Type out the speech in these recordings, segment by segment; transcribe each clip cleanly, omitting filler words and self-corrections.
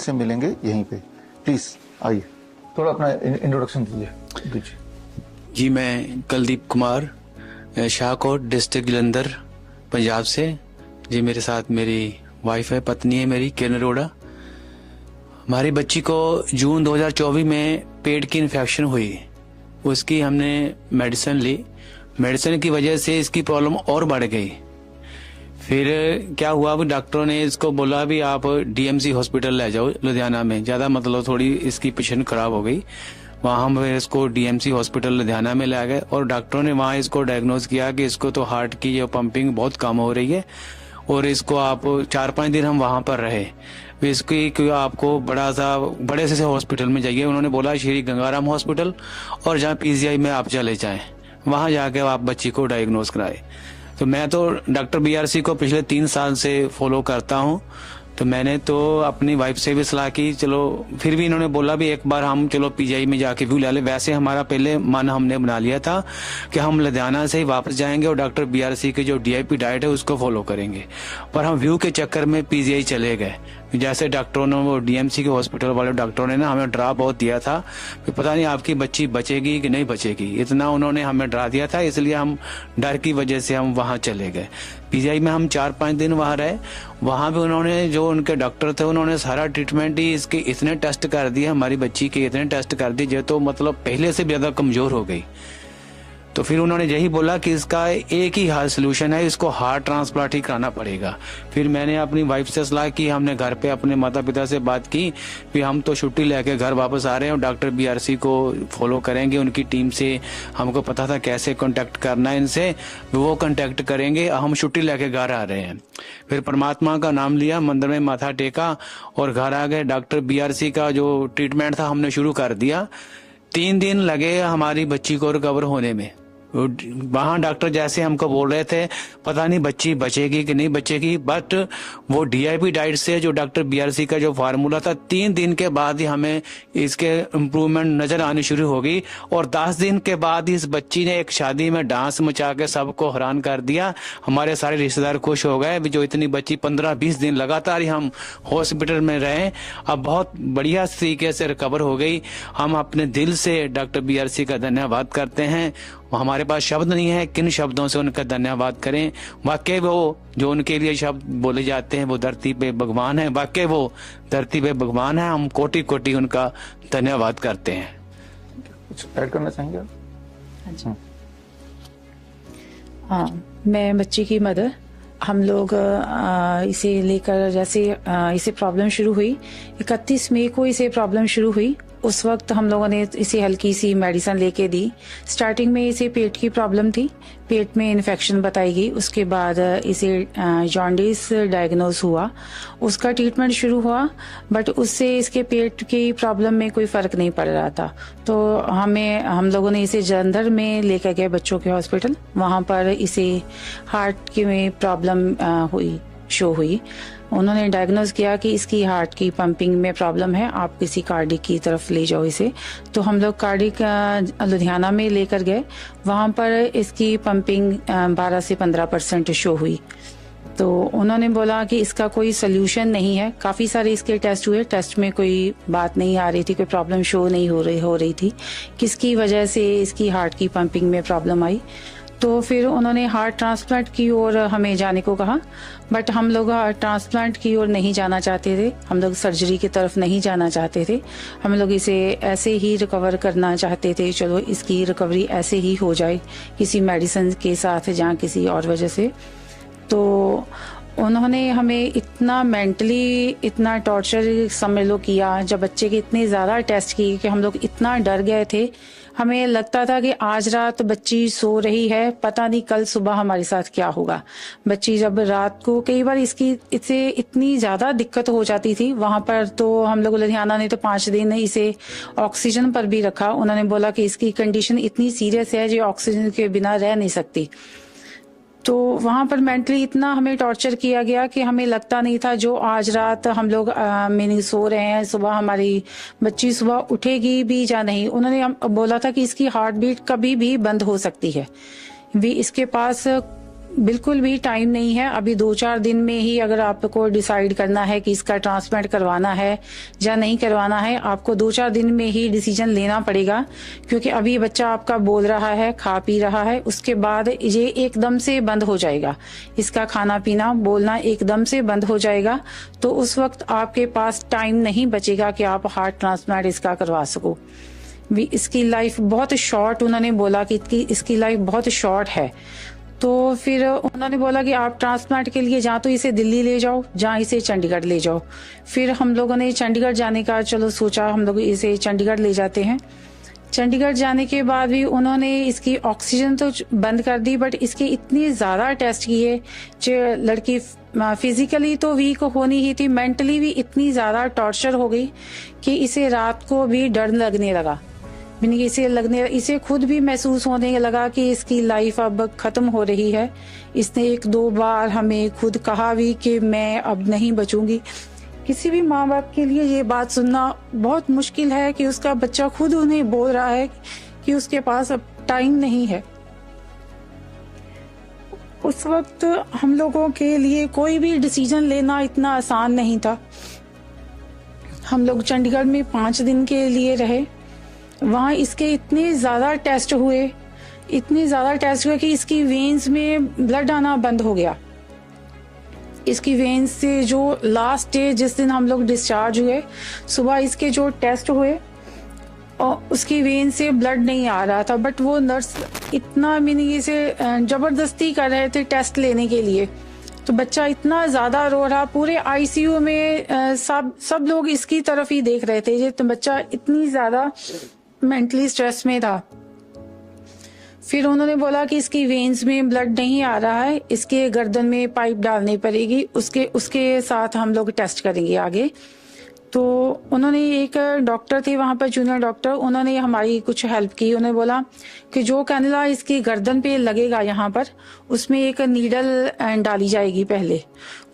से मिलेंगे यहीं पे। प्लीज आइए, थोड़ा अपना इंट्रोडक्शन दीजिए। जी, मैं कुलदीप कुमार, शाहकोट डिस्ट्रिक्ट जलंधर, पंजाब से। जी, मेरे साथ मेरी वाइफ है, पत्नी है मेरी, किरण अरोड़ा। हमारी बच्ची को जून 2024 में पेट की इन्फेक्शन हुई। उसकी हमने मेडिसिन ली। मेडिसिन की वजह से इसकी प्रॉब्लम और बढ़ गई। फिर क्या हुआ, अब डॉक्टरों ने इसको बोला भी आप डीएमसी हॉस्पिटल ले जाओ लुधियाना में। ज़्यादा मतलब थोड़ी इसकी पेशेंट खराब हो गई। वहाँ हम इसको डीएमसी हॉस्पिटल लुधियाना में ले गए और डॉक्टरों ने वहाँ इसको डायग्नोज किया कि इसको तो हार्ट की जो पंपिंग बहुत कम हो रही है और इसको आप 4-5 दिन हम वहाँ पर रहे। इसकी आपको बड़े से हॉस्पिटल में जाइए। उन्होंने बोला श्री गंगाराम हॉस्पिटल और जहाँ पीजीआई में आप चले जाएं, वहाँ जाके आप बच्ची को डायग्नोज कराए। तो मैं तो डॉक्टर बीआरसी को पिछले 3 साल से फॉलो करता हूँ। तो मैंने तो अपनी वाइफ से भी सलाह की, चलो फिर भी इन्होंने बोला भी एक बार हम चलो पीजीआई में जाके व्यू ले ले। वैसे हमारा पहले मन हमने बना लिया था कि हम लुधियाना से ही वापस जाएंगे और डॉक्टर बीआरसी की जो डीआईपी डाइट है उसको फॉलो करेंगे, पर हम व्यू के चक्कर में पीजीआई चले गए। जैसे डॉक्टरों ने, वो डीएमसी के हॉस्पिटल वाले डॉक्टरों ने ना हमें डरा बहुत दिया था कि पता नहीं आपकी बच्ची बचेगी कि नहीं बचेगी, इतना उन्होंने हमें डरा दिया था। इसलिए हम डर की वजह से हम वहाँ चले गए। पीजीआई में हम 4-5 दिन वहाँ रहे। वहाँ पे उन्होंने, जो उनके डॉक्टर थे, उन्होंने सारा ट्रीटमेंट ही इसके इतने टेस्ट कर दिए, हमारी बच्ची के इतने टेस्ट कर दिए जो तो मतलब पहले से भी ज्यादा कमजोर हो गई। तो फिर उन्होंने यही बोला कि इसका एक ही हाल सोल्यूशन है, इसको हार्ट ट्रांसप्लांट ही कराना पड़ेगा। फिर मैंने अपनी वाइफ से सलाह की, हमने घर पे अपने माता पिता से बात की कि हम तो छुट्टी लेके घर वापस आ रहे हैं और डॉक्टर बीआरसी को फॉलो करेंगे। उनकी टीम से हमको पता था कैसे कांटेक्ट करना है इनसे, वो कांटेक्ट करेंगे। हम छुट्टी लेके घर आ रहे हैं। फिर परमात्मा का नाम लिया, मंदिर में माथा टेका और घर आ गए। डॉक्टर बीआरसी का जो ट्रीटमेंट था हमने शुरू कर दिया। 3 दिन लगे हमारी बच्ची को रिकवर होने में। वहाँ डॉक्टर जैसे हमको बोल रहे थे पता नहीं बच्ची बचेगी कि नहीं बचेगी, बट वो डीआईपी डाइट से जो डॉक्टर बीआरसी का जो फार्मूला था, 3 दिन के बाद ही हमें इसके इम्प्रूवमेंट नजर आनी शुरू हो गई। और 10 दिन के बाद इस बच्ची ने एक शादी में डांस मचा के सबको हैरान कर दिया। हमारे सारे रिश्तेदार खुश हो गए। जो इतनी बच्ची 15-20 दिन लगातार ही हम हॉस्पिटल में रहे, अब बहुत बढ़िया तरीके से रिकवर हो गई। हम अपने दिल से डॉक्टर बीआरसी का धन्यवाद करते हैं। हमारे पास शब्द नहीं है किन शब्दों से उनका धन्यवाद करें। वाकई वो जो उनके लिए शब्द बोले जाते हैं, वो धरती पे भगवान है। वाकई वो धरती पे भगवान है। हम कोटि कोटि उनका धन्यवाद करते हैं। कुछ ऐड करना चाहेंगे आप? अच्छा, हाँ, मैं बच्ची की मदर। हम लोग इसे लेकर, जैसे इसे प्रॉब्लम शुरू हुई 31 मई को इसे प्रॉब्लम शुरू हुई, उस वक्त हम लोगों ने इसे हल्की सी मेडिसिन लेके दी। स्टार्टिंग में इसे पेट की प्रॉब्लम थी, पेट में इन्फेक्शन बताई गई। उसके बाद इसे जॉन्डिस डायग्नोज हुआ, उसका ट्रीटमेंट शुरू हुआ, बट उससे इसके पेट की प्रॉब्लम में कोई फर्क नहीं पड़ रहा था। तो हम लोगों ने इसे जलंधर में लेकर गए बच्चों के हॉस्पिटल। वहाँ पर इसे हार्ट की प्रॉब्लम शो हुई। उन्होंने डायग्नोज किया कि इसकी हार्ट की पंपिंग में प्रॉब्लम है, आप किसी कार्डिक की तरफ ले जाओ इसे। तो हम लोग कार्डिक लुधियाना में लेकर गए। वहाँ पर इसकी पंपिंग 12 से 15% शो हुई। तो उन्होंने बोला कि इसका कोई सोल्यूशन नहीं है। काफी सारे इसके टेस्ट हुए, टेस्ट में कोई बात नहीं आ रही थी, कोई प्रॉब्लम शो नहीं हो रही थी, किसकी वजह से इसकी हार्ट की पंपिंग में प्रॉब्लम आई। तो फिर उन्होंने हार्ट ट्रांसप्लांट की ओर हमें जाने को कहा, बट हम लोग हार्ट ट्रांसप्लांट की ओर नहीं जाना चाहते थे। हम लोग सर्जरी की तरफ नहीं जाना चाहते थे। हम लोग इसे ऐसे ही रिकवर करना चाहते थे, चलो इसकी रिकवरी ऐसे ही हो जाए किसी मेडिसिन के साथ या किसी और वजह से। तो उन्होंने हमें इतना मेंटली इतना टॉर्चर समझ लो किया, जब बच्चे के इतने ज़्यादा टेस्ट किए कि हम लोग इतना डर गए थे। हमें लगता था कि आज रात बच्ची सो रही है, पता नहीं कल सुबह हमारे साथ क्या होगा। बच्ची जब रात को, कई बार इससे इतनी ज़्यादा दिक्कत हो जाती थी वहाँ पर। तो हम लोग लुधियाना ने तो 5 दिन इसे ऑक्सीजन पर भी रखा। उन्होंने बोला कि इसकी कंडीशन इतनी सीरियस है जो ऑक्सीजन के बिना रह नहीं सकती। तो वहाँ पर मेंटली इतना हमें टॉर्चर किया गया कि हमें लगता नहीं था जो आज रात हम लोग मीनिंग सो रहे हैं, सुबह हमारी बच्ची सुबह उठेगी भी या नहीं। उन्होंने बोला था कि इसकी हार्ट बीट कभी भी बंद हो सकती है। भी इसके पास बिल्कुल भी टाइम नहीं है। अभी 2-4 दिन में ही अगर आपको डिसाइड करना है कि इसका ट्रांसप्लांट करवाना है या नहीं करवाना है, आपको 2-4 दिन में ही डिसीजन लेना पड़ेगा, क्योंकि अभी बच्चा आपका बोल रहा है, खा पी रहा है, उसके बाद ये एकदम से बंद हो जाएगा। इसका खाना पीना बोलना एकदम से बंद हो जाएगा, तो उस वक्त आपके पास टाइम नहीं बचेगा कि आप हार्ट ट्रांसप्लांट इसका करवा सको। इसकी लाइफ बहुत शॉर्ट, उन्होंने बोला कि इसकी लाइफ बहुत शॉर्ट है। तो फिर उन्होंने बोला कि आप ट्रांसप्लांट के लिए जहाँ तो इसे दिल्ली ले जाओ, जहाँ इसे चंडीगढ़ ले जाओ। फिर हम लोगों ने चंडीगढ़ जाने का चलो सोचा, हम लोग इसे चंडीगढ़ ले जाते हैं। चंडीगढ़ जाने के बाद भी उन्होंने इसकी ऑक्सीजन तो बंद कर दी, बट इसके इतने ज्यादा टेस्ट किए जो लड़की फिजिकली तो वीक होनी ही थी, मेंटली भी इतनी ज्यादा टॉर्चर हो गई कि इसे रात को भी डर लगने लगा। इसे खुद भी महसूस होने लगा कि इसकी लाइफ अब खत्म हो रही है। इसने 1-2 बार हमें खुद कहा भी कि मैं अब नहीं बचूंगी। किसी भी माँ बाप के लिए ये बात सुनना बहुत मुश्किल है कि उसका बच्चा खुद उन्हें बोल रहा है कि उसके पास अब टाइम नहीं है। उस वक्त हम लोगों के लिए कोई भी डिसीजन लेना इतना आसान नहीं था। हम लोग चंडीगढ़ में 5 दिन के लिए रहे। वहाँ इसके इतने ज्यादा टेस्ट हुए कि इसकी वेन्स में ब्लड आना बंद हो गया। इसकी वेन्स से जो लास्ट डे जिस दिन हम लोग डिस्चार्ज हुए, सुबह इसके जो टेस्ट हुए और उसकी वेन से ब्लड नहीं आ रहा था, बट वो नर्स इतना इसे जबरदस्ती कर रहे थे टेस्ट लेने के लिए। तो बच्चा इतना ज्यादा रो रहा, पूरे आईसीयू में सब लोग इसकी तरफ ही देख रहे थे। तो बच्चा इतनी ज्यादा मेंटली स्ट्रेस में था। फिर उन्होंने बोला कि इसकी वेन्स में ब्लड नहीं आ रहा है, इसके गर्दन में पाइप डालनी पड़ेगी, उसके साथ हम लोग टेस्ट करेंगे आगे। तो उन्होंने एक डॉक्टर थे वहां पर, जूनियर डॉक्टर, उन्होंने हमारी कुछ हेल्प की। उन्होंने बोला कि जो कैनुला इसकी गर्दन पे लगेगा यहाँ पर, उसमें एक नीडल डाली जाएगी पहले।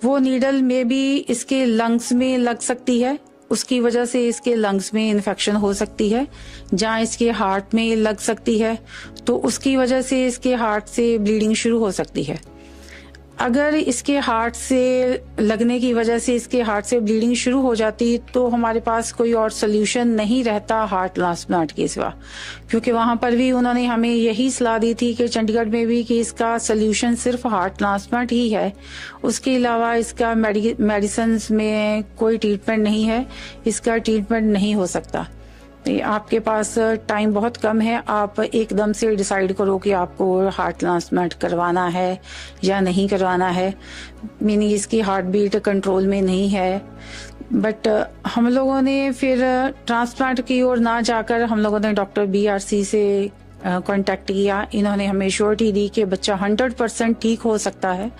वो नीडल में भी इसके लंग्स में लग सकती है, उसकी वजह से इसके लंग्स में इन्फेक्शन हो सकती है। जहाँ इसके हार्ट में लग सकती है तो उसकी वजह से इसके हार्ट से ब्लीडिंग शुरू हो सकती है। अगर इसके हार्ट से लगने की वजह से इसके हार्ट से ब्लीडिंग शुरू हो जाती तो हमारे पास कोई और सोल्यूशन नहीं रहता हार्ट ट्रांसप्लांट के सिवा, क्योंकि वहां पर भी उन्होंने हमें यही सलाह दी थी कि चंडीगढ़ में भी कि इसका सोल्यूशन सिर्फ हार्ट ट्रांसप्लांट ही है, उसके अलावा इसका मेडिसिन में कोई ट्रीटमेंट नहीं है, इसका ट्रीटमेंट नहीं हो सकता। आपके पास टाइम बहुत कम है, आप एकदम से डिसाइड करो कि आपको हार्ट ट्रांसप्लांट करवाना है या नहीं करवाना है। मीनिंग इसकी हार्ट बीट कंट्रोल में नहीं है। बट हम लोगों ने फिर ट्रांसप्लांट की ओर ना जाकर हम लोगों ने डॉक्टर BRC से कांटेक्ट किया। इन्होंने हमें श्योरिटी दी कि बच्चा 100% ठीक हो सकता है।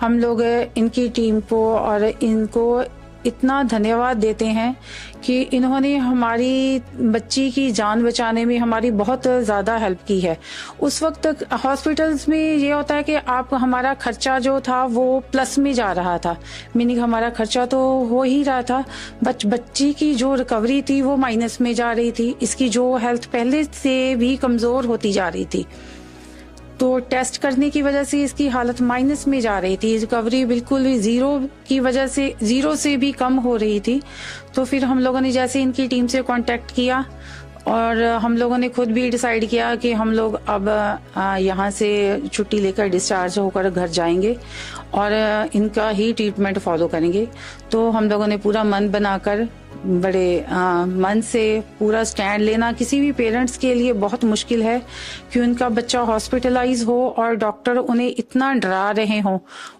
हम लोग इनकी टीम को और इनको इतना धन्यवाद देते हैं कि इन्होंने हमारी बच्ची की जान बचाने में हमारी बहुत ज़्यादा हेल्प की है। उस वक्त हॉस्पिटल्स में ये होता है कि आप हमारा खर्चा जो था वो प्लस में जा रहा था, मीनिंग हमारा खर्चा तो हो ही रहा था, बच्ची की जो रिकवरी थी वो माइनस में जा रही थी। इसकी जो हेल्थ पहले से भी कमज़ोर होती जा रही थी, तो टेस्ट करने की वजह से इसकी हालत माइनस में जा रही थी। रिकवरी बिल्कुल भी जीरो से भी कम हो रही थी। तो फिर हम लोगों ने जैसे इनकी टीम से कांटेक्ट किया और हम लोगों ने खुद भी डिसाइड किया कि हम लोग अब यहाँ से छुट्टी लेकर डिस्चार्ज होकर घर जाएंगे और इनका ही ट्रीटमेंट फॉलो करेंगे। तो हम लोगों ने पूरा मन बनाकर बड़े मन से पूरा स्टैंड लेना किसी भी पेरेंट्स के लिए बहुत मुश्किल है कि उनका बच्चा हॉस्पिटलाइज हो और डॉक्टर उन्हें इतना डरा रहे हों।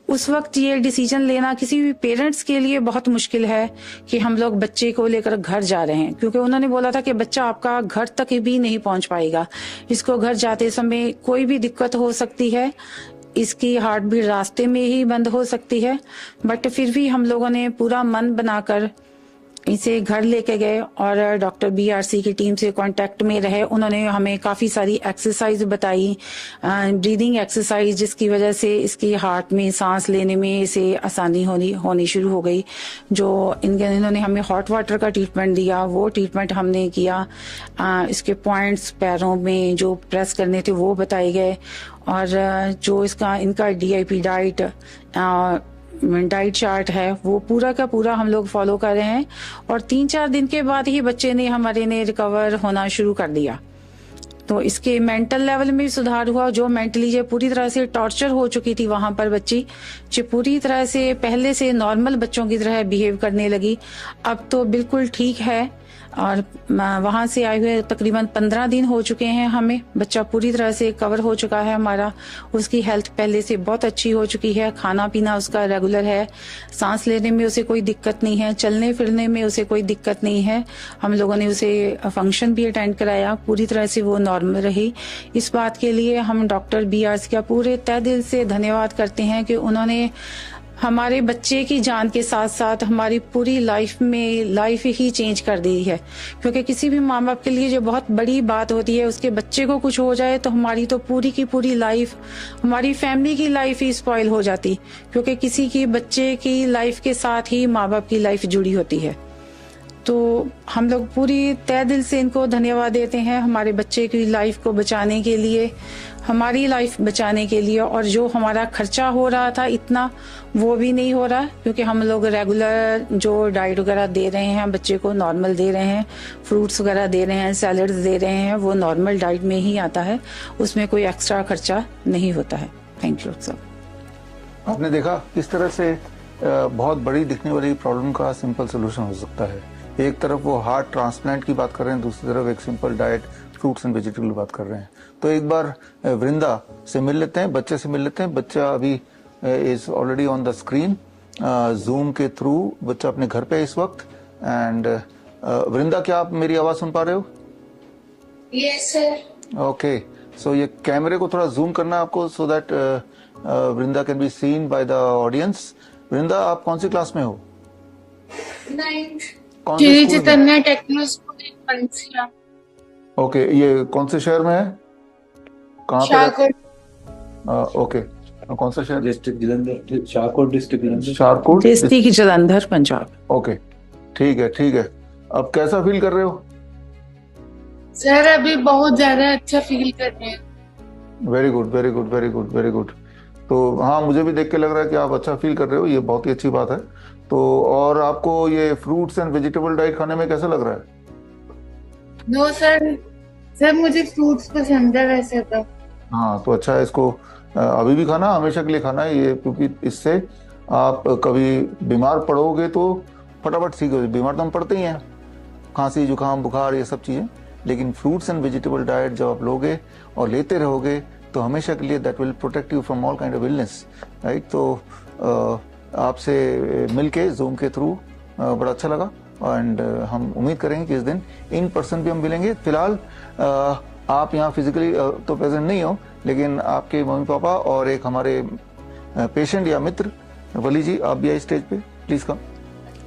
उस वक्त ये डिसीजन लेना किसी भी पेरेंट्स के लिए बहुत मुश्किल है कि हम लोग बच्चे को लेकर घर जा रहे हैं, क्योंकि उन्होंने बोला था कि बच्चा आपका घर तक भी नहीं पहुंच पाएगा, इसको घर जाते समय कोई भी दिक्कत हो सकती है, इसकी हार्ट भी रास्ते में ही बंद हो सकती है। बट फिर भी हम लोगों ने पूरा मन बनाकर इसे घर लेके गए और डॉक्टर BRC की टीम से कांटेक्ट में रहे। उन्होंने हमें काफ़ी सारी एक्सरसाइज बताई, ब्रीदिंग एक्सरसाइज, जिसकी वजह से इसकी हार्ट में सांस लेने में इसे आसानी होनी शुरू हो गई। जो इन्होंने हमें हॉट वाटर का ट्रीटमेंट दिया, वो ट्रीटमेंट हमने किया। इसके पॉइंट्स पैरों में जो प्रेस करने थे वो बताए गए, और जो इनका DIP डाइट चार्ट है वो पूरा का पूरा हम लोग फॉलो कर रहे हैं। और 3-4 दिन के बाद ही बच्चे ने हमारे ने रिकवर होना शुरू कर दिया। तो इसके मेंटल लेवल में भी सुधार हुआ। जो मेंटली जो पूरी तरह से टॉर्चर हो चुकी थी वहां पर बच्ची, जो पूरी तरह से पहले से नॉर्मल बच्चों की तरह बिहेव करने लगी, अब तो बिल्कुल ठीक है। और वहां से आए हुए तकरीबन 15 दिन हो चुके हैं हमें। बच्चा पूरी तरह से कवर हो चुका है हमारा। उसकी हेल्थ पहले से बहुत अच्छी हो चुकी है। खाना पीना उसका रेगुलर है। सांस लेने में उसे कोई दिक्कत नहीं है। चलने फिरने में उसे कोई दिक्कत नहीं है। हम लोगों ने उसे फंक्शन भी अटेंड कराया, पूरी तरह से वो नॉर्मल रही। इस बात के लिए हम डॉक्टर BRC का पूरे तहे दिल से धन्यवाद करते हैं कि उन्होंने हमारे बच्चे की जान के साथ साथ हमारी पूरी लाइफ ही चेंज कर दी है। क्योंकि किसी भी माँ बाप के लिए जो बहुत बड़ी बात होती है, उसके बच्चे को कुछ हो जाए तो हमारी तो पूरी की पूरी लाइफ, हमारी फैमिली की लाइफ ही स्पॉइल हो जाती। क्योंकि किसी की बच्चे की लाइफ के साथ ही माँ बाप की लाइफ जुड़ी होती है। तो हम लोग पूरी तहे दिल से इनको धन्यवाद देते हैं, हमारे बच्चे की लाइफ को बचाने के लिए, हमारी लाइफ बचाने के लिए। और जो हमारा खर्चा हो रहा था इतना, वो भी नहीं हो रहा, क्योंकि हम लोग रेगुलर जो डाइट वगैरह दे रहे हैं बच्चे को, नॉर्मल दे रहे हैं, फ्रूट्स वगैरह दे रहे हैं, सैलड्स दे रहे हैं, वो नॉर्मल डाइट में ही आता है। उसमें कोई एक्स्ट्रा खर्चा नहीं होता है। Thank you sir. आपने देखा किस तरह से बहुत बड़ी दिखने वाली प्रॉब्लम का सिंपल सोल्यूशन हो सकता है। एक तरफ वो हार्ट ट्रांसप्लांट की बात कर रहे हैं, दूसरी तरफ एक simple diet, fruits and vegetable की बात कर रहे हैं। तो एक बार वृंदा से मिल लेते हैं, बच्चे से मिल लेते हैं। बच्चा अभी is already on the screen, zoom के थ्रू बच्चा अपने घर पे है इस वक्त। एंड वृंदा, क्या आप मेरी आवाज सुन पा रहे हो? Yes sir. ओके, सो ये कैमरे को थोड़ा जूम करना है आपको, so that Vrinda can be seen by the audience. Vrinda, आप कौन सी क्लास में हो? 9th। कौन से श्री स्कूल में? चैतन्य टेक्नो स्कूल पंसिया। ओके, ये कौन से शहर में है? कहाँ पे? शाहकोट। ओके, कौन सा शहर? District Jalandhar, Shahkot district Jalandhar. Shahkot district Jalandhar, Punjab. Okay, ठीक है ठीक है। अब कैसा फील कर रहे हो? सर अभी बहुत ज्यादा अच्छा फील कर रहे हैं। Very good very good very good very good. तो हाँ, मुझे भी देख के लग रहा है कि आप अच्छा फील कर रहे हो, ये बहुत ही अच्छी बात है। तो और आपको ये फ्रूट्स एंड वेजिटेबल डाइट खाने में कैसा लग रहा है? नो सर, सर मुझे फ्रूट्स पसंद है वैसे तो। हाँ, तो अच्छा है, इसको अभी भी खाना, हमेशा के लिए खाना है ये, क्योंकि इससे आप कभी बीमार पड़ोगे तो फटाफट सीख हो। बीमार तो हम पड़ते ही हैं, खांसी जुकाम बुखार ये सब चीज़ें, लेकिन फ्रूट्स एंड वेजिटेबल डाइट जब आप लोगे और लेते रहोगे तो हमेशा के लिए that will protect you from all kind of illness, right. तो आपसे मिलके जूम के थ्रू बड़ा अच्छा लगा। एंड हम उम्मीद करेंगे कि इस दिन इन पर्सन भी हम मिलेंगे। फिलहाल आप यहाँ फिजिकली तो प्रेजेंट नहीं हो, लेकिन आपके मम्मी पापा और एक हमारे पेशेंट या मित्र वली जी, आप भी आइए स्टेज पे, प्लीज कम,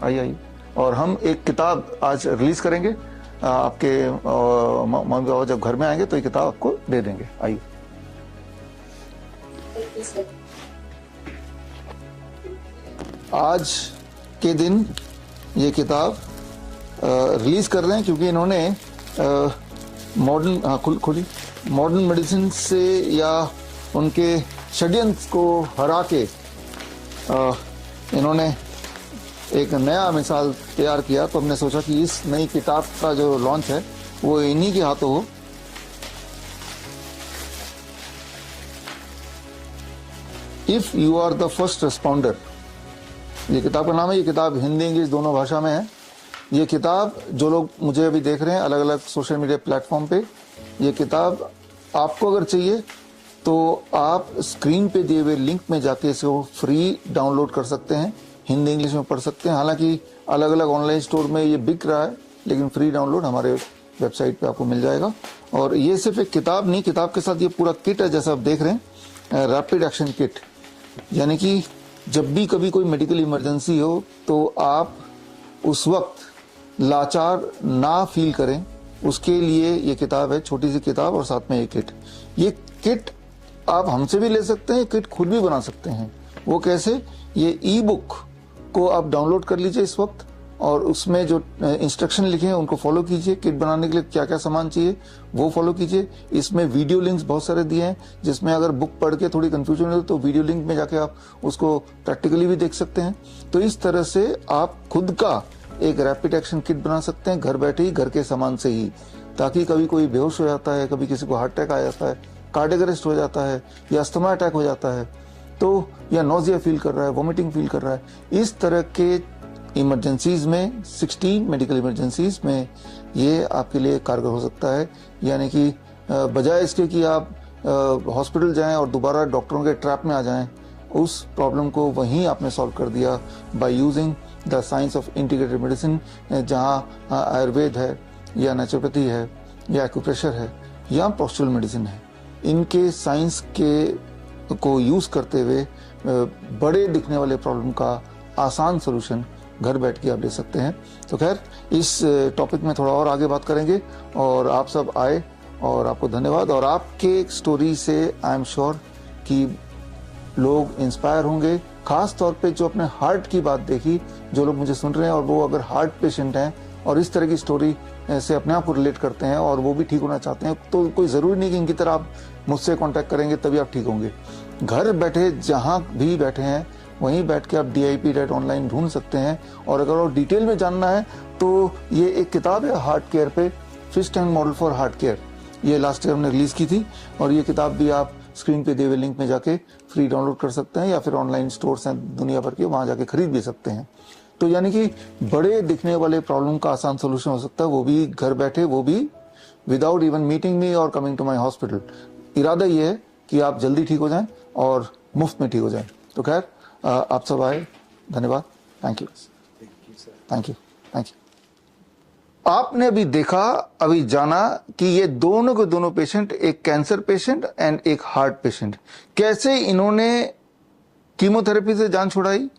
आइए आइए। और हम एक किताब आज रिलीज करेंगे, आपके मम्मी पापा जब घर में आएंगे तो ये किताब आपको दे देंगे। आइए। आज के दिन ये किताब रिलीज कर रहे हैं क्योंकि इन्होंने मॉडर्न मेडिसिन से या उनके षड्यंत्र को हरा के इन्होंने एक नया मिसाल तैयार किया। तो हमने सोचा कि इस नई किताब का जो लॉन्च है वो इन्हीं के हाथों हो। If you are the first responder, ये किताब का नाम है। ये किताब हिंदी इंग्लिश दोनों भाषा में है। ये किताब जो लोग मुझे अभी देख रहे हैं अलग अलग सोशल मीडिया प्लेटफॉर्म पे, ये किताब आपको अगर चाहिए तो आप स्क्रीन पे दिए हुए लिंक में जाके इसको फ्री डाउनलोड कर सकते हैं, हिंदी इंग्लिश में पढ़ सकते हैं। हालांकि अलग अलग ऑनलाइन स्टोर में ये बिक रहा है, लेकिन फ्री डाउनलोड हमारे वेबसाइट पे आपको मिल जाएगा। और ये सिर्फ एक किताब नहीं, किताब के साथ ये पूरा किट है, जैसा आप देख रहे हैं, रैपिड एक्शन किट। यानी कि जब भी कभी कोई मेडिकल इमरजेंसी हो तो आप उस वक्त लाचार ना फील करें, उसके लिए ये किताब है, छोटी सी किताब और साथ में एक किट। ये किट आप हमसे भी ले सकते हैं, किट खुद भी बना सकते हैं। वो कैसे? ये ई बुक को आप डाउनलोड कर लीजिए इस वक्त और उसमें जो इंस्ट्रक्शन लिखे हैं उनको फॉलो कीजिए। किट बनाने के लिए क्या क्या सामान चाहिए वो फॉलो कीजिए। इसमें वीडियो लिंक्स बहुत सारे दिए हैं, जिसमें अगर बुक पढ़ के थोड़ी कंफ्यूजन हो तो वीडियो लिंक में जाके आप उसको प्रैक्टिकली भी देख सकते हैं। तो इस तरह से आप खुद का एक रैपिड एक्शन किट बना सकते हैं घर बैठे ही, घर के सामान से ही, ताकि कभी कोई बेहोश हो जाता है, कभी किसी को हार्ट अटैक आ जाता है, कार्डियक अरेस्ट हो जाता है, या अस्थमा अटैक हो जाता है, तो या नोजिया फील कर रहा है, वॉमिटिंग फील कर रहा है, इस तरह के इमरजेंसीज में 16 मेडिकल इमरजेंसीज में ये आपके लिए कारगर हो सकता है। यानी कि बजाय इसके कि आप हॉस्पिटल जाएं और दोबारा डॉक्टरों के ट्रैप में आ जाएं, उस प्रॉब्लम को वहीं आपने सॉल्व कर दिया by using the science of integrated medicine, जहाँ आयुर्वेद है या नेचुरोपैथी है या एक्यूप्रेशर है या पोस्चरल मेडिसिन है। इनके साइंस के को यूज करते हुए बड़े दिखने वाले प्रॉब्लम का आसान सोल्यूशन घर बैठ के आप ले सकते हैं। तो खैर, इस टॉपिक में थोड़ा और आगे बात करेंगे और आप सब आए और आपको धन्यवाद। और आपके स्टोरी से आई एम श्योर कि लोग इंस्पायर होंगे, खास तौर पे जो अपने हार्ट की बात देखी, जो लोग मुझे सुन रहे हैं और वो अगर हार्ट पेशेंट हैं और इस तरह की स्टोरी से अपने आप को रिलेट करते हैं और वो भी ठीक होना चाहते हैं, तो कोई ज़रूरी नहीं कि इनकी तरह आप मुझसे कांटेक्ट करेंगे तभी आप ठीक होंगे। घर बैठे जहाँ भी बैठे हैं वहीं बैठ के आप DIP डाइट ऑनलाइन ढूंढ सकते हैं। और अगर और डिटेल में जानना है तो ये एक किताब है हार्ट केयर पे, fish tank model for heart care, ये लास्ट ईयर हमने रिलीज की थी और ये किताब भी आप स्क्रीन पे दिए हुए लिंक में जाके फ्री डाउनलोड कर सकते हैं या फिर ऑनलाइन स्टोर्स हैं दुनिया भर के, वहाँ जाके खरीद भी सकते हैं। तो यानी कि बड़े दिखने वाले प्रॉब्लम का आसान सोल्यूशन हो सकता है, वो भी घर बैठे, वो भी विदाउट इवन मीटिंग मी और कमिंग टू माई हॉस्पिटल। इरादा ये है कि आप जल्दी ठीक हो जाएं और मुफ्त में ठीक हो जाएं। तो खैर, आप सब आए, धन्यवाद, thank you, thank you, thank you. आपने अभी देखा, अभी जाना कि ये दोनों के दोनों पेशेंट, एक कैंसर पेशेंट एंड एक हार्ट पेशेंट, कैसे इन्होंने कीमोथेरेपी से जान छुड़ाई,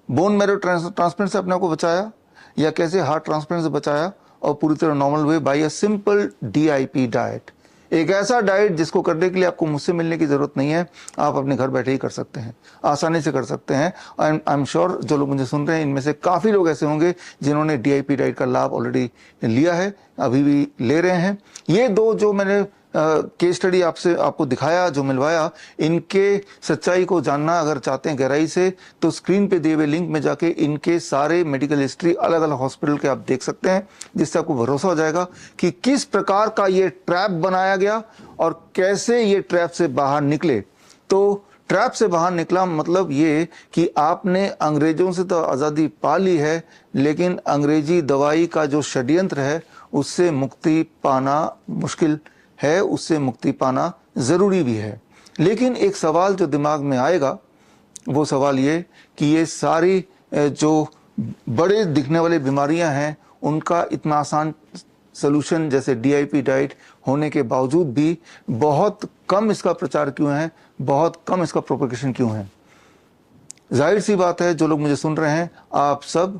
बोन मैरो ट्रांसप्लांट से अपने आप को बचाया, या कैसे हार्ट ट्रांसप्लांट से बचाया और पूरी तरह नॉर्मल हुए by a simple DIP diet. एक ऐसा डाइट जिसको करने के लिए आपको मुझसे मिलने की जरूरत नहीं है, आप अपने घर बैठे ही कर सकते हैं, आसानी से कर सकते हैं। आई एम श्योर जो लोग मुझे सुन रहे हैं इनमें से काफ़ी लोग ऐसे होंगे जिन्होंने DIP डाइट का लाभ ऑलरेडी लिया है, अभी भी ले रहे हैं। ये दो जो मैंने केस स्टडी आपको दिखाया, जो मिलवाया, इनके सच्चाई को जानना अगर चाहते हैं गहराई से, तो स्क्रीन पे दिए हुए लिंक में जाके इनके सारे मेडिकल हिस्ट्री अलग अलग हॉस्पिटल के आप देख सकते हैं, जिससे आपको भरोसा हो जाएगा कि किस प्रकार का ये ट्रैप बनाया गया और कैसे ये ट्रैप से बाहर निकले। तो ट्रैप से बाहर निकला मतलब ये कि आपने अंग्रेजों से तो आज़ादी पा ली है, लेकिन अंग्रेजी दवाई का जो षड्यंत्र है उससे मुक्ति पाना मुश्किल है, उससे मुक्ति पाना ज़रूरी भी है। लेकिन एक सवाल जो दिमाग में आएगा वो सवाल ये कि ये सारी जो बड़े दिखने वाली बीमारियां हैं उनका इतना आसान सलूशन जैसे DIP डाइट होने के बावजूद भी बहुत कम इसका प्रचार क्यों है, बहुत कम इसका प्रोपेगेशन क्यों है। जाहिर सी बात है, जो लोग मुझे सुन रहे हैं आप सब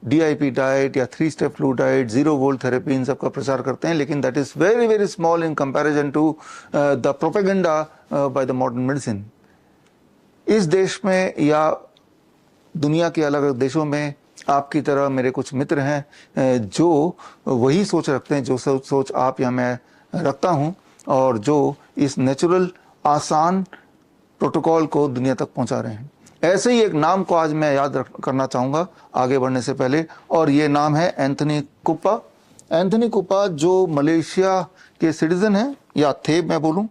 DIP डाइट या 3 step flu diet, 0 volt therapy, इन सब का प्रचार करते हैं, लेकिन that is very very small in comparison to the propaganda by the modern medicine. इस देश में या दुनिया के अलग अलग देशों में आपकी तरह मेरे कुछ मित्र हैं जो वही सोच रखते हैं जो सोच आप या मैं रखता हूं, और जो इस नेचुरल आसान प्रोटोकॉल को दुनिया तक पहुंचा रहे हैं। ऐसे ही एक नाम को आज मैं याद करना चाहूँगा आगे बढ़ने से पहले, और ये नाम है एंथनी कुप्पा। एंथनी कुप्पा जो मलेशिया के सिटीज़न हैं, या थे मैं बोलूँ,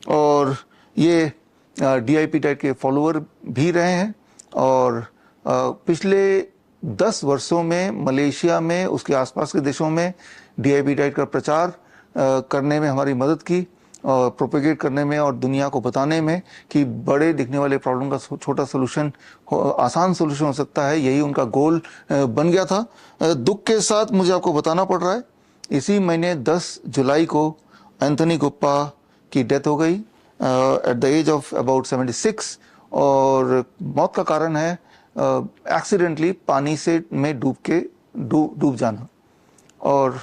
और ये DIP डाइट के फॉलोअर भी रहे हैं, और पिछले 10 वर्षों में मलेशिया में उसके आसपास के देशों में DIP डाइट का प्रचार करने में हमारी मदद की, और प्रोपेगेट करने में और दुनिया को बताने में कि बड़े दिखने वाले प्रॉब्लम का छोटा सोल्यूशन, आसान सोल्यूशन हो सकता है। यही उनका गोल बन गया था। दुख के साथ मुझे आपको बताना पड़ रहा है, इसी महीने 10 जुलाई को एंथनी कुप्पा की डेथ हो गई at the age of about 76, और मौत का कारण है एक्सीडेंटली पानी से में डूब जाना। और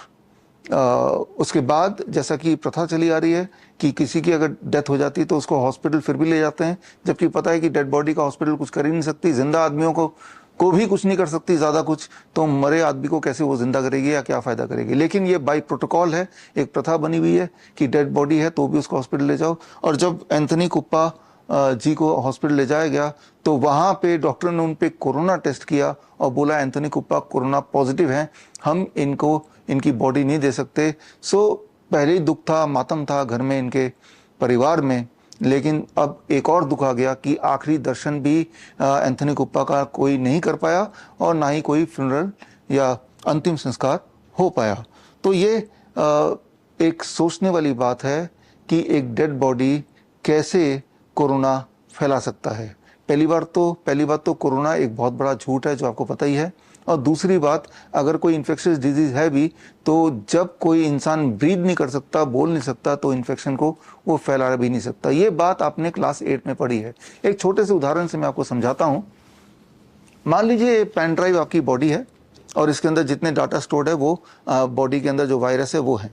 उसके बाद जैसा कि प्रथा चली आ रही है कि किसी की अगर डेथ हो जाती है तो उसको हॉस्पिटल फिर भी ले जाते हैं, जबकि पता है कि डेड बॉडी का हॉस्पिटल कुछ कर ही नहीं सकती, जिंदा आदमियों को भी कुछ नहीं कर सकती ज़्यादा कुछ, तो मरे आदमी को कैसे वो जिंदा करेगी या क्या फ़ायदा करेगी। लेकिन ये बाई प्रोटोकॉल है, एक प्रथा बनी हुई है कि डेड बॉडी है तो भी उसको हॉस्पिटल ले जाओ। और जब एंथनी कुप्पा जी को हॉस्पिटल ले जाया गया तो वहाँ पे डॉक्टर ने उन पे कोरोना टेस्ट किया और बोला एंथनी कुप्पा कोरोना पॉजिटिव हैं, हम इनकी बॉडी नहीं दे सकते। सो पहले ही दुख था, मातम था घर में, इनके परिवार में, लेकिन अब एक और दुख आ गया कि आखिरी दर्शन भी एंथनी कुप्पा का कोई नहीं कर पाया और ना ही कोई फ्यूनरल या अंतिम संस्कार हो पाया। तो ये एक सोचने वाली बात है कि एक डेड बॉडी कैसे कोरोना फैला सकता है। पहली बात तो कोरोना एक बहुत बड़ा झूठ है जो आपको पता ही है, और दूसरी बात, अगर कोई इन्फेक्शियस डिजीज है भी तो जब कोई इंसान ब्रीथ नहीं कर सकता, बोल नहीं सकता, तो इन्फेक्शन को वो फैला भी नहीं सकता। ये बात आपने क्लास 8 में पढ़ी है। एक छोटे से उदाहरण से मैं आपको समझाता हूँ। मान लीजिए पेन ड्राइव आपकी बॉडी है और इसके अंदर जितने डाटा स्टोर्ड है वो बॉडी के अंदर जो वायरस है वो है।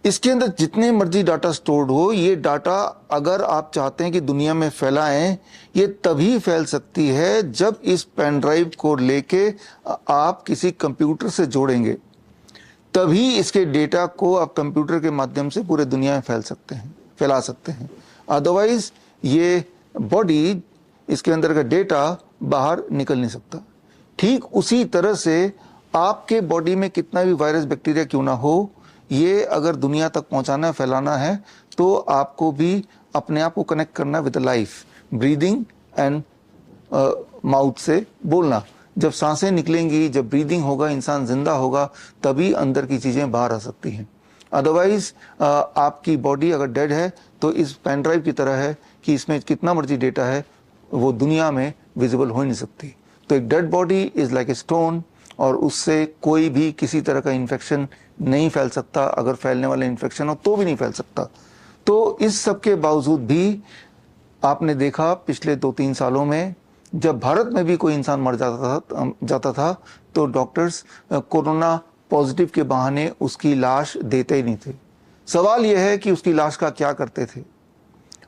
इसके अंदर जितने मर्जी डाटा स्टोर्ड हो, ये डाटा अगर आप चाहते हैं कि दुनिया में फैलाएं, ये तभी फैल सकती है जब इस पेन ड्राइव को लेके आप किसी कंप्यूटर से जोड़ेंगे, तभी इसके डेटा को आप कंप्यूटर के माध्यम से पूरे दुनिया में फैला सकते हैं। अदरवाइज ये बॉडी, इसके अंदर का डेटा बाहर निकल नहीं सकता। ठीक उसी तरह से आपके बॉडी में कितना भी वायरस बैक्टीरिया क्यों ना हो, ये अगर दुनिया तक पहुंचाना फैलाना है तो आपको भी अपने आप को कनेक्ट करना with life, breathing and mouth से बोलना। जब सांसें निकलेंगी, जब ब्रीदिंग होगा, इंसान जिंदा होगा, तभी अंदर की चीज़ें बाहर आ सकती हैं। अदरवाइज आपकी बॉडी अगर डेड है तो इस पेन ड्राइव की तरह है कि इसमें कितना मर्जी डेटा है वो दुनिया में विजिबल हो नहीं सकती। तो एक dead body is like a stone, और उससे कोई भी किसी तरह का इन्फेक्शन नहीं फैल सकता। अगर फैलने वाला इन्फेक्शन हो तो भी नहीं फैल सकता। तो इस सब के बावजूद भी आपने देखा पिछले 2-3 सालों में जब भारत में भी कोई इंसान मर जाता था तो डॉक्टर्स कोरोना पॉजिटिव के बहाने उसकी लाश देते ही नहीं थे। सवाल यह है कि उसकी लाश का क्या करते थे।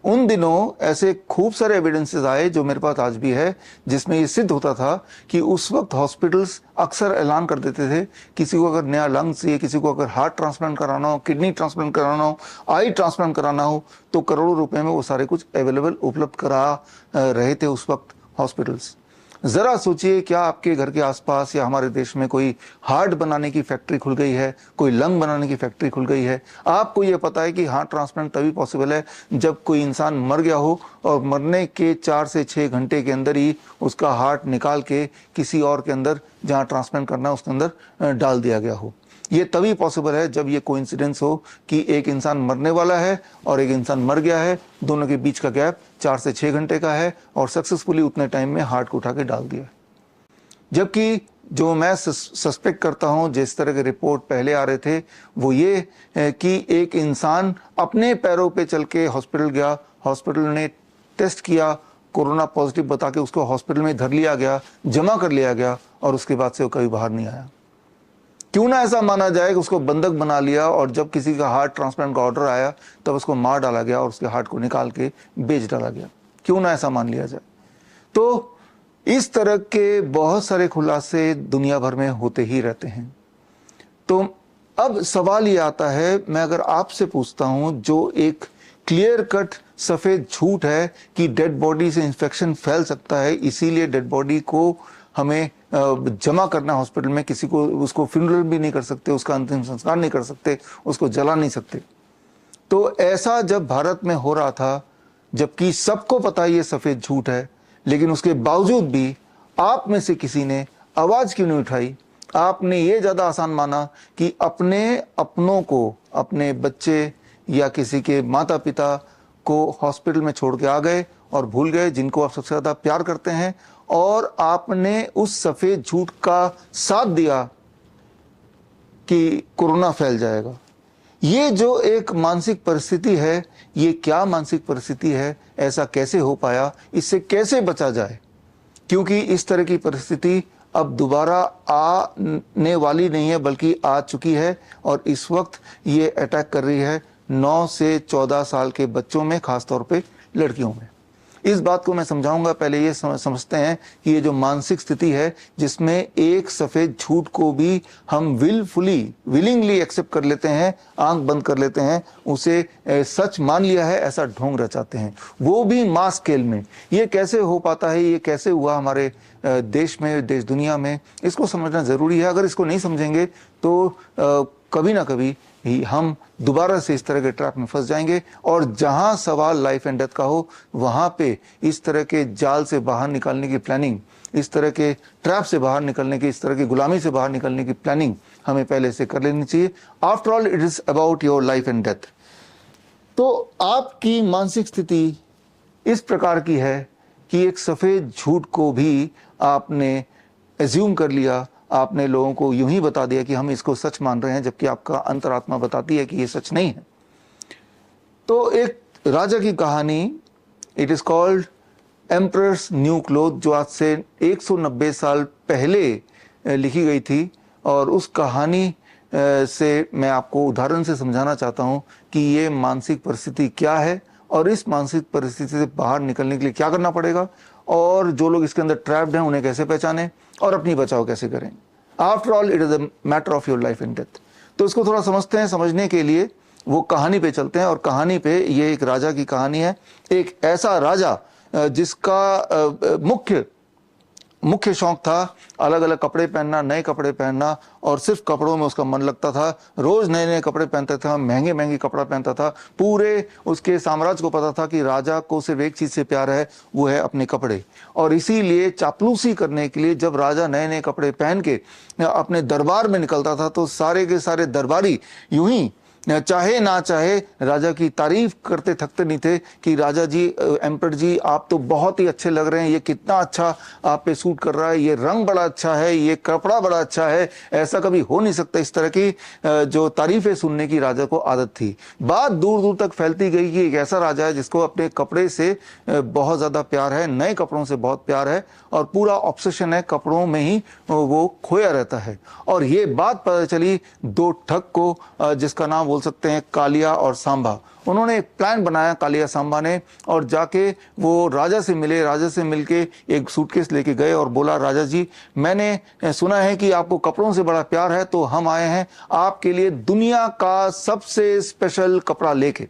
उन दिनों ऐसे खूब सारे एविडेंसेस आए जो मेरे पास आज भी है, जिसमें ये सिद्ध होता था कि उस वक्त हॉस्पिटल्स अक्सर ऐलान कर देते थे किसी को अगर नया लंग चाहिए, किसी को अगर हार्ट ट्रांसप्लांट कराना हो, किडनी ट्रांसप्लांट कराना हो, आई ट्रांसप्लांट कराना हो, तो करोड़ों रुपए में वो सारे कुछ अवेलेबल उपलब्ध करा रहे थे उस वक्त हॉस्पिटल्स। जरा सोचिए, क्या आपके घर के आसपास या हमारे देश में कोई हार्ट बनाने की फैक्ट्री खुल गई है, कोई लंग बनाने की फैक्ट्री खुल गई है? आपको ये पता है कि हार्ट ट्रांसप्लांट तभी पॉसिबल है जब कोई इंसान मर गया हो और मरने के 4 से 6 घंटे के अंदर ही उसका हार्ट निकाल के किसी और के अंदर जहाँ ट्रांसप्लांट करना है उसके अंदर डाल दिया गया हो। ये तभी पॉसिबल है जब ये कोइंसिडेंस हो कि एक इंसान मरने वाला है और एक इंसान मर गया है, दोनों के बीच का गैप 4 से 6 घंटे का है और सक्सेसफुली उतने टाइम में हार्ट को उठा के डाल दिया। जबकि जो मैं सस्पेक्ट करता हूं, जिस तरह के रिपोर्ट पहले आ रहे थे, वो ये कि एक इंसान अपने पैरों पे चल के हॉस्पिटल गया, हॉस्पिटल ने टेस्ट किया, कोरोना पॉजिटिव बता के उसको हॉस्पिटल में धर लिया गया, जमा कर लिया गया और उसके बाद से वो कभी बाहर नहीं आया। क्यों ना ऐसा माना जाए कि उसको बंधक बना लिया और जब किसी का हार्ट ट्रांसप्लांट का ऑर्डर आया तब उसको मार डाला गया और उसके हार्ट को निकाल के बेच डाला गया। क्यों ना ऐसा मान लिया जाए। तो इस तरह के बहुत सारे खुलासे दुनिया भर में होते ही रहते हैं। तो अब सवाल ये आता है, मैं अगर आपसे पूछता हूं, जो एक क्लियर कट सफेद झूठ है कि डेड बॉडी से इंफेक्शन फैल सकता है, इसीलिए डेड बॉडी को हमें जमा करना हॉस्पिटल में, किसी को उसको फ्यूनरल भी नहीं कर सकते, उसका अंतिम संस्कार नहीं कर सकते, उसको जला नहीं सकते। तो ऐसा जब भारत में हो रहा था, जबकि सबको पता ये सफेद झूठ है, लेकिन उसके बावजूद भी आप में से किसी ने आवाज क्यों नहीं उठाई? आपने ये ज्यादा आसान माना कि अपनों को, अपने बच्चे या किसी के माता पिता को हॉस्पिटल में छोड़ के आ गए और भूल गए जिनको आप सबसे ज्यादा प्यार करते हैं, और आपने उस सफेद झूठ का साथ दिया कि कोरोना फैल जाएगा। ये जो एक मानसिक परिस्थिति है, ये क्या मानसिक परिस्थिति है? ऐसा कैसे हो पाया? इससे कैसे बचा जाए? क्योंकि इस तरह की परिस्थिति अब दोबारा आने वाली नहीं है बल्कि आ चुकी है, और इस वक्त ये अटैक कर रही है 9 से 14 साल के बच्चों में, खासतौर पे लड़कियों में। इस बात को मैं समझाऊंगा। पहले ये समझते हैं कि ये जो मानसिक स्थिति है जिसमें एक सफ़ेद झूठ को भी हम विलिंगली एक्सेप्ट कर लेते हैं, आंख बंद कर लेते हैं, उसे सच मान लिया है, ऐसा ढोंग रचाते हैं, वो भी मास स्केल में। ये कैसे हो पाता है, ये कैसे हुआ हमारे देश में, देश दुनिया में, इसको समझना ज़रूरी है। अगर इसको नहीं समझेंगे तो कभी ना कभी ही हम दोबारा से इस तरह के ट्रैप में फंस जाएंगे, और जहां सवाल लाइफ एंड डेथ का हो वहां पे इस तरह के जाल से बाहर निकालने की प्लानिंग, इस तरह के ट्रैप से बाहर निकलने की, इस तरह की गुलामी से बाहर निकलने की प्लानिंग हमें पहले से कर लेनी चाहिए। After all it is about your life and death. तो आपकी मानसिक स्थिति इस प्रकार की है कि एक सफेद झूठ को भी आपने एज्यूम कर लिया, आपने लोगों को यूं ही बता दिया कि हम इसको सच मान रहे हैं, जबकि आपका अंतरात्मा बताती है कि ये सच नहीं है। तो एक राजा की कहानी, it is called emperors new cloth, जो आज से 190 साल पहले लिखी गई थी, और उस कहानी से मैं आपको उदाहरण से समझाना चाहता हूं कि ये मानसिक परिस्थिति क्या है और इस मानसिक परिस्थिति से बाहर निकलने के लिए क्या करना पड़ेगा, और जो लोग इसके अंदर ट्रैप्ड हैं उन्हें कैसे पहचानें और अपनी बचाव कैसे करें। After all it is a matter of your life and death. तो इसको थोड़ा समझते हैं। समझने के लिए वो कहानी पे चलते हैं, और कहानी पे ये एक राजा की कहानी है। एक ऐसा राजा जिसका मुख्य शौक था अलग अलग कपड़े पहनना, नए कपड़े पहनना, और सिर्फ कपड़ों में उसका मन लगता था। रोज नए नए कपड़े पहनता था, महंगे महंगे कपड़ा पहनता था। पूरे उसके साम्राज्य को पता था कि राजा को सिर्फ एक चीज से प्यार है, वो है अपने कपड़े। और इसीलिए चापलूसी करने के लिए जब राजा नए नए कपड़े पहन के अपने दरबार में निकलता था तो सारे के सारे दरबारी यूं ही चाहे ना चाहे राजा की तारीफ करते थकते नहीं थे कि राजा जी, एम्पर जी, आप तो बहुत ही अच्छे लग रहे हैं, ये कितना अच्छा आप पे सूट कर रहा है, ये रंग बड़ा अच्छा है, ये कपड़ा बड़ा अच्छा है, ऐसा कभी हो नहीं सकता। इस तरह की जो तारीफें सुनने की राजा को आदत थी। बात दूर दूर तक फैलती गई कि एक ऐसा राजा है जिसको अपने कपड़े से बहुत ज्यादा प्यार है, नए कपड़ों से बहुत प्यार है, और पूरा ऑब्सेशन है, कपड़ों में ही वो खोया रहता है। और ये बात पता चली दो ठग को, जिसका नाम बोल सकते हैं कालिया और सांबा। उन्होंने एक प्लान बनाया, कालिया सांबा ने, और जाके वो राजा से मिले। राजा से मिलके एक सूटकेस लेके गए और बोला, राजा जी, मैंने सुना है कि आपको कपड़ों से बड़ा प्यार है, तो हम आए हैं आपके लिए दुनिया का सबसे स्पेशल कपड़ा लेके,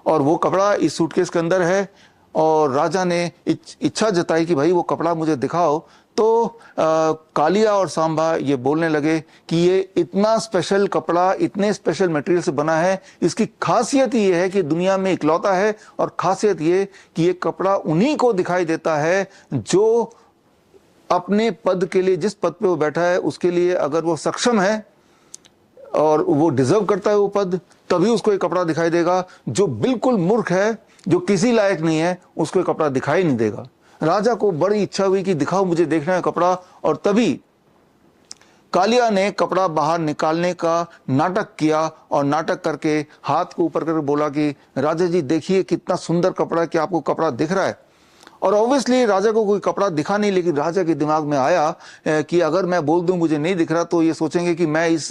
और वो कपड़ा इस सूटकेस के अंदर है। और राजा ने इच्छा जताई कि भाई वो कपड़ा मुझे दिखाओ। तो कालिया और सांबा ये बोलने लगे कि ये इतना स्पेशल कपड़ा इतने स्पेशल मटेरियल से बना है, इसकी खासियत ये है कि दुनिया में इकलौता है, और खासियत ये कि ये कपड़ा उन्हीं को दिखाई देता है जो अपने पद के लिए, जिस पद पे वो बैठा है उसके लिए अगर वो सक्षम है और वो डिजर्व करता है वो पद, तभी उसको एक कपड़ा दिखाई देगा। जो बिल्कुल मूर्ख है, जो किसी लायक नहीं है, उसको एक कपड़ा दिखाई नहीं देगा। राजा को बड़ी इच्छा हुई कि दिखाओ, मुझे देखना है कपड़ा। और तभी कालिया ने कपड़ा बाहर निकालने का नाटक किया, और नाटक करके हाथ को ऊपर करके बोला कि राजा जी देखिए कितना सुंदर कपड़ा है, कि आपको कपड़ा दिख रहा है। और ऑब्वियसली राजा को कोई कपड़ा दिखा नहीं, लेकिन राजा के दिमाग में आया कि अगर मैं बोल दूं मुझे नहीं दिख रहा तो ये सोचेंगे कि मैं इस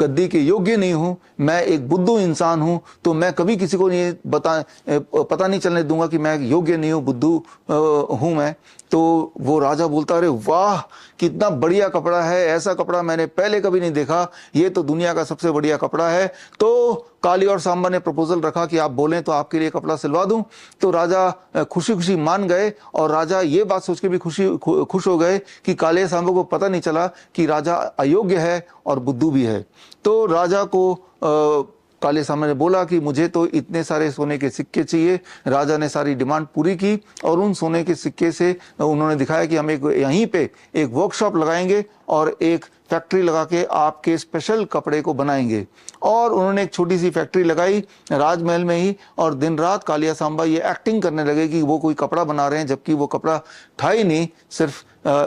गद्दी के योग्य नहीं हूं, मैं एक बुद्धू इंसान हूं, तो मैं कभी किसी को नहीं पता नहीं चलने दूंगा कि मैं योग्य नहीं हूं, बुद्धू हूं मैं। तो वो राजा बोलता, अरे वाह कितना बढ़िया कपड़ा है, ऐसा कपड़ा मैंने पहले कभी नहीं देखा, ये तो दुनिया का सबसे बढ़िया कपड़ा है। तो काली और सांबा ने प्रपोजल रखा कि आप बोलें तो आपके लिए कपड़ा सिलवा दूं। तो राजा खुशी खुशी मान गए, और राजा ये बात सोच के भी खुश हो गए कि काले सांबा को पता नहीं चला कि राजा अयोग्य है और बुद्धू भी है। तो राजा को काले सांबा ने बोला कि मुझे तो इतने सारे सोने के सिक्के चाहिए। राजा ने सारी डिमांड पूरी की, और उन सोने के सिक्के से उन्होंने दिखाया कि हम यहीं पे एक वर्कशॉप लगाएंगे और एक फैक्ट्री लगा के आपके स्पेशल कपड़े को बनाएंगे। और उन्होंने एक छोटी सी फैक्ट्री लगाई राजमहल में ही, और दिन रात कालिया सांबा ये एक्टिंग करने लगे कि वो कोई कपड़ा बना रहे हैं, जबकि वो कपड़ा था ही नहीं, सिर्फ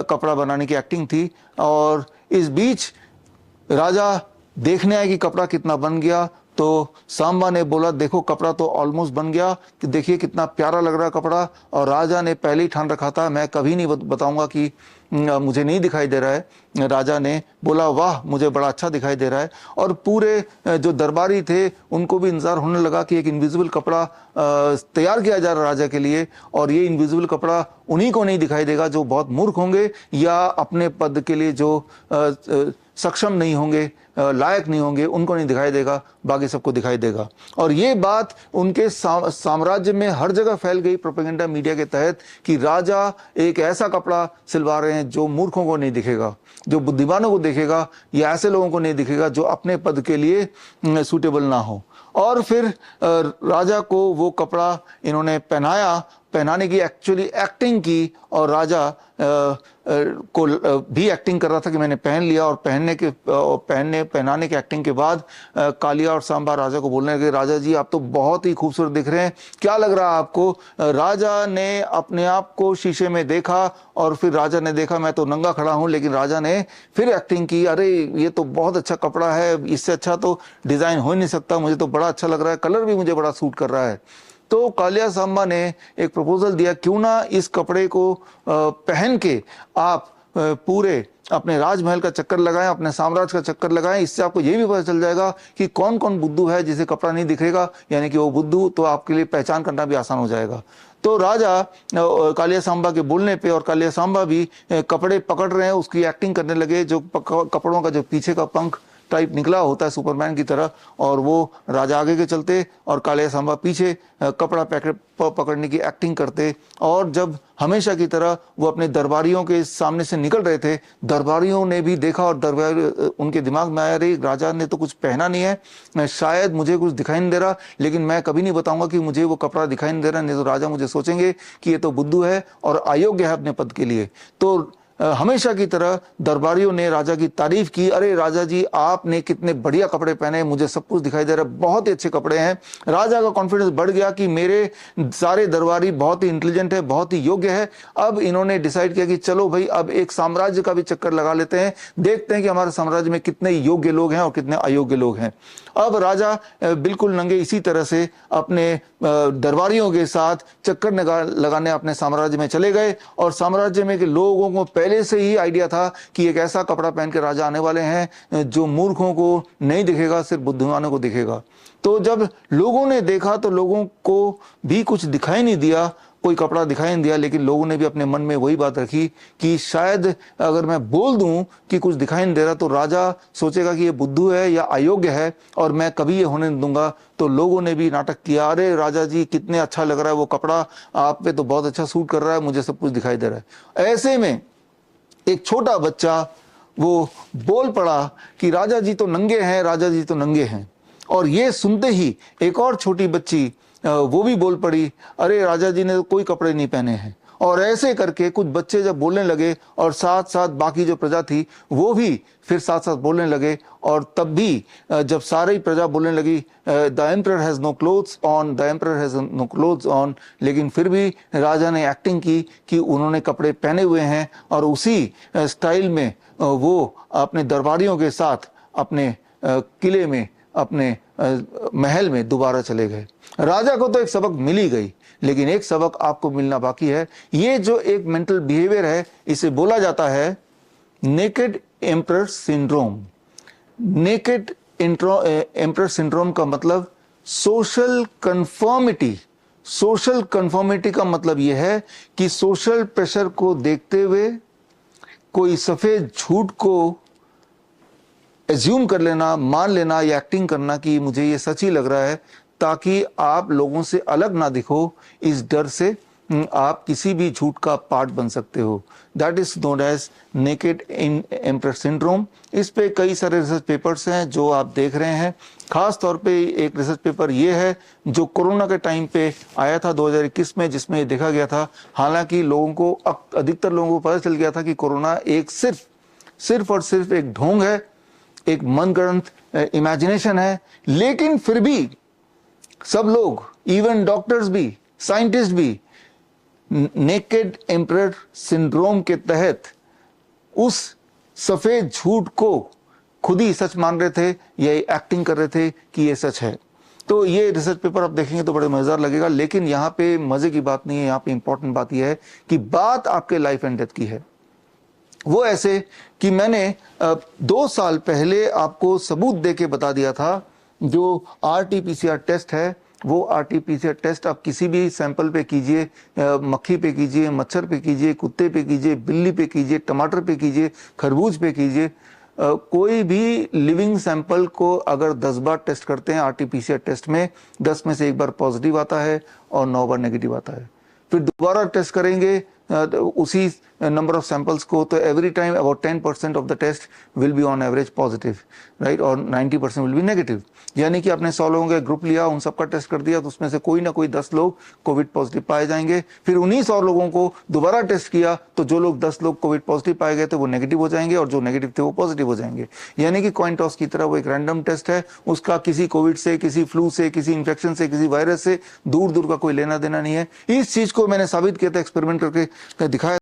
कपड़ा बनाने की एक्टिंग थी। और इस बीच राजा देखने आए कि कपड़ा कितना बन गया। तो सांबा ने बोला देखो कपड़ा तो ऑलमोस्ट बन गया, कि देखिए कितना प्यारा लग रहा है कपड़ा। और राजा ने पहले ही ठान रखा था मैं कभी नहीं बताऊंगा कि मुझे नहीं दिखाई दे रहा है। राजा ने बोला वाह मुझे बड़ा अच्छा दिखाई दे रहा है। और पूरे जो दरबारी थे उनको भी इंतजार होने लगा कि एक इनविजिबल कपड़ा तैयार किया जा रहा है राजा के लिए, और ये इनविजिबल कपड़ा उन्हीं को नहीं दिखाई देगा जो बहुत मूर्ख होंगे या अपने पद के लिए जो सक्षम नहीं होंगे, लायक नहीं होंगे, उनको नहीं दिखाई देगा, बाकी सबको दिखाई देगा। और ये बात उनके साम्राज्य में हर जगह फैल गई प्रोपेगेंडा मीडिया के तहत कि राजा एक ऐसा कपड़ा सिलवा रहे हैं जो मूर्खों को नहीं दिखेगा, जो बुद्धिमानों को दिखेगा, या ऐसे लोगों को नहीं दिखेगा जो अपने पद के लिए सूटेबल ना हो। और फिर राजा को वो कपड़ा इन्होंने पहनाया, पहनाने की एक्चुअली एक्टिंग की, और राजा को भी एक्टिंग कर रहा था कि मैंने पहन लिया। और पहनाने की एक्टिंग के बाद कालिया और सांबा राजा को बोलने लगे राजा जी आप तो बहुत ही खूबसूरत दिख रहे हैं, क्या लग रहा है आपको? राजा ने अपने आप को शीशे में देखा और फिर राजा ने देखा मैं तो नंगा खड़ा हूं, लेकिन राजा ने फिर एक्टिंग की, अरे ये तो बहुत अच्छा कपड़ा है, इससे अच्छा तो डिजाइन हो ही नहीं सकता, मुझे तो बड़ा अच्छा लग रहा है, कलर भी मुझे बड़ा सूट कर रहा है। तो कालिया सांबा ने एक प्रपोजल दिया, क्यों ना इस कपड़े को पहन के आप पूरे अपने राजमहल का चक्कर लगाएं, अपने साम्राज्य का चक्कर लगाएं, इससे आपको ये भी पता चल जाएगा कि कौन कौन बुद्धू है जिसे कपड़ा नहीं दिखेगा, यानी कि वो बुद्धू, तो आपके लिए पहचान करना भी आसान हो जाएगा। तो राजा कालिया सांबा के बोलने पे और कालिया सांबा भी कपड़े पकड़ रहे हैं उसकी एक्टिंग करने लगे, जो कपड़ों का जो पीछे का पंख टाइप निकला होता है सुपरमैन की तरह, और वो राजा आगे के चलते और कालिया सांबा पीछे कपड़ा पकड़ने की एक्टिंग करते। और जब हमेशा की तरह वो अपने दरबारियों के सामने से निकल रहे थे, दरबारियों ने भी देखा और उनके दिमाग में आया रे राजा ने तो कुछ पहना नहीं है, शायद मुझे कुछ दिखाई नहीं दे रहा, लेकिन मैं कभी नहीं बताऊंगा कि मुझे वो कपड़ा दिखाई नहीं दे रहा, नहीं तो राजा मुझे सोचेंगे कि ये तो बुद्धू है और अयोग्य है अपने पद के लिए। तो हमेशा की तरह दरबारियों ने राजा की तारीफ की, अरे राजा जी आपने कितने बढ़िया कपड़े पहने, मुझे सब कुछ दिखाई दे रहा है, बहुत ही अच्छे कपड़े हैं। राजा का कॉन्फिडेंस बढ़ गया कि मेरे सारे दरबारी बहुत ही इंटेलिजेंट है, बहुत ही योग्य है। अब इन्होंने डिसाइड किया कि चलो भाई अब एक साम्राज्य का भी चक्कर लगा लेते हैं, देखते हैं कि हमारे साम्राज्य में कितने योग्य लोग हैं और कितने अयोग्य लोग हैं। अब राजा बिल्कुल नंगे इसी तरह से अपने दरबारियों के साथ चक्कर लगाने अपने साम्राज्य में चले गए, और साम्राज्य में के लोगों को पहले से ही आइडिया था कि एक ऐसा कपड़ा पहन के राजा आने वाले हैं जो मूर्खों को नहीं दिखेगा, सिर्फ बुद्धिमानों को दिखेगा। तो जब लोगों ने देखा तो लोगों को भी कुछ दिखाई नहीं दिया, कोई कपड़ा दिखाई नहीं दिया, लेकिन लोगों ने भी अपने मन में वही बात रखी कि शायद अगर मैं बोल दूं कि कुछ दिखाई नहीं दे रहा तो राजा सोचेगा कि ये बुद्धू है या अयोग्य है और मैं कभी ये होने नहीं दूंगा। तो लोगों ने भी नाटक किया, अरे राजा जी कितने अच्छा लग रहा है वो कपड़ा, आप पे तो बहुत अच्छा सूट कर रहा है, मुझे सब कुछ दिखाई दे रहा है। ऐसे में एक छोटा बच्चा वो बोल पड़ा कि राजा जी तो नंगे हैं, राजा जी तो नंगे हैं। और ये सुनते ही एक और छोटी बच्ची वो भी बोल पड़ी, अरे राजा जी ने तो कोई कपड़े नहीं पहने हैं। और ऐसे करके कुछ बच्चे जब बोलने लगे और साथ साथ बाकी जो प्रजा थी वो भी फिर साथ साथ बोलने लगे, और तब भी जब सारी प्रजा बोलने लगी the emperor has no clothes on, the emperor has no clothes on, लेकिन फिर भी राजा ने एक्टिंग की कि उन्होंने कपड़े पहने हुए हैं, और उसी स्टाइल में वो अपने दरबारियों के साथ अपने किले में, अपने महल में दोबारा चले गए। राजा को तो एक सबक मिल ही गई, लेकिन एक सबक आपको मिलना बाकी है। ये जो एक मेंटल बिहेवियर है इसे बोला जाता है naked emperor syndrome. Naked emperor syndrome का मतलब सोशल कंफर्मिटी। सोशल कंफर्मिटी का मतलब यह है कि सोशल प्रेशर को देखते हुए कोई सफेद झूठ को एज्यूम कर लेना, मान लेना या एक्टिंग करना कि मुझे ये सच ही लग रहा है, ताकि आप लोगों से अलग ना दिखो। इस डर से आप किसी भी झूठ का पार्ट बन सकते हो। That is known as naked emperor syndrome. इस पे कई सारे रिसर्च पेपर्स हैं जो आप देख रहे हैं। खास तौर पे एक रिसर्च पेपर ये है जो कोरोना के टाइम पे आया था 2021 में, जिसमें देखा गया था, हालांकि लोगों को, अधिकतर लोगों को पता चल गया था कि कोरोना एक सिर्फ और सिर्फ एक ढोंग है, एक मनगढ़ंत इमेजिनेशन है, लेकिन फिर भी सब लोग, इवन डॉक्टर्स भी, साइंटिस्ट भी, नेकेड एम्परर सिंड्रोम के तहत उस सफेद झूठ को खुद ही सच मान रहे थे या एक्टिंग कर रहे थे कि ये सच है। तो ये रिसर्च पेपर आप देखेंगे तो बड़े मजेदार लगेगा, लेकिन यहाँ पे मजे की बात नहीं है, यहाँ पे इंपॉर्टेंट बात यह है कि बात आपके लाइफ एंड डेथ की है। वो ऐसे कि मैंने 2 साल पहले आपको सबूत दे के बता दिया था, जो RT-PCR टेस्ट है वो RT-PCR टेस्ट आप किसी भी सैंपल पे कीजिए, मक्खी पे कीजिए, मच्छर पे कीजिए, कुत्ते पे कीजिए, बिल्ली पे कीजिए, टमाटर पे कीजिए, खरबूज पे कीजिए, कोई भी लिविंग सैंपल को अगर 10 बार टेस्ट करते हैं RT-PCR टेस्ट में, 10 में से 1 बार पॉजिटिव आता है और 9 बार नेगेटिव आता है। फिर दोबारा टेस्ट करेंगे उसी नंबर ऑफ सैंपल्स को, तो every time about 10% of the test will be on average positive, right, और 90% विल बी नेगेटिव। यानी कि आपने 100 लोगों का ग्रुप लिया, उन सबका टेस्ट कर दिया, तो उसमें से कोई ना कोई 10 लोग कोविड पॉजिटिव पाए जाएंगे। फिर उन्हीं 100 लोगों को दोबारा टेस्ट किया, तो जो लोग 10 लोग कोविड पॉजिटिव पाए गए थे वो नेगेटिव हो जाएंगे, और जो नेगेटिव थे वो पॉजिटिव हो जाएंगे। यानी कि कॉइन टॉस की तरह वो एक रैंडम टेस्ट है, उसका किसी कोविड से, किसी फ्लू से, किसी इन्फेक्शन से, किसी वायरस से दूर दूर का कोई लेना देना नहीं है। इस चीज को मैंने साबित किया था, एक्सपेरिमेंट करके दिखाया।